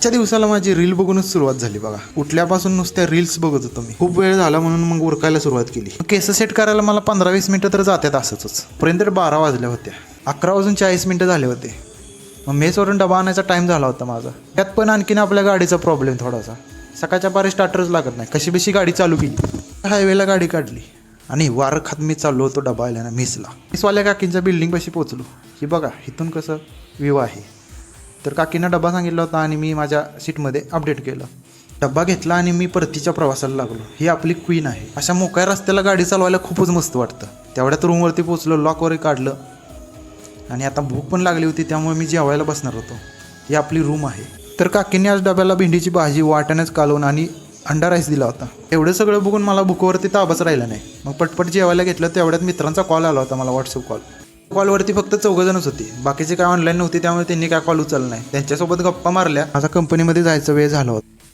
आजच्या दिवसाला माझी रील बघूनच सुरुवात झाली बघा. उठल्यापासून नुसत्या रील्स बघत होतो मी. खूप वेळ झाला म्हणून मग उरकायला सुरुवात केली. केस सेट करायला मला 15-20 मिनिटं तर जातात असंच. पर्यंत 12 वाजल्या होत्या. 11 वाजून 40 मिनिटं झाले होते. मग मेसवरून डबा आणायचा टाईम झाला होता माझा. त्यात पण आणखीन आपल्या गाडीचा प्रॉब्लेम थोडासा. सकाळच्या पारी स्टार्टरच लागत नाही. कशी बशी गाडी चालू केली. हायवेला गाडी काढली आणि वारं खात मी चाललो होतो डबा आल्यानं मिसला. मिसवाल्या काकींच्या बिल्डिंगपाशी पोचलो. ही बघा इथून कसं व्ह्यू आहे. तर काकींना डबा सांगितला होता आणि मी माझ्या सीटमध्ये अपडेट केलं. डब्बा घेतला आणि मी परतीच्या प्रवासाला लागलो. ही आपली क्वीन आहे. अशा मोकळ्या रस्त्याला गाडी चालवायला खूपच मस्त वाटतं. तेवढ्यात रूमवरती पोचलो, लॉकवरही काढलं आणि आता भूक पण लागली होती त्यामुळे मी जेवायला बसणार होतो. ही आपली रूम आहे. तर काकींनी आज डब्याला भेंडीची भाजी, वाटाण्याच कालवून आणि अंडा राईस दिला होता. एवढं सगळं बघून मला भूकवरती ताबच राहिला नाही. मग पटपट जेवायला घेतलं. तेवढ्यात मित्रांचा कॉल आला होता मला, व्हॉट्सअप कॉल. कॉलवरती फक्त 4 जणच होती. बाकीचे काय ऑनलाईन नव्हते त्यामुळे त्यांनी काय कॉल उचलला नाही. त्यांच्यासोबत गप्पा मारल्या. माझा कंपनीमध्ये जायचा वेळ झाला होता.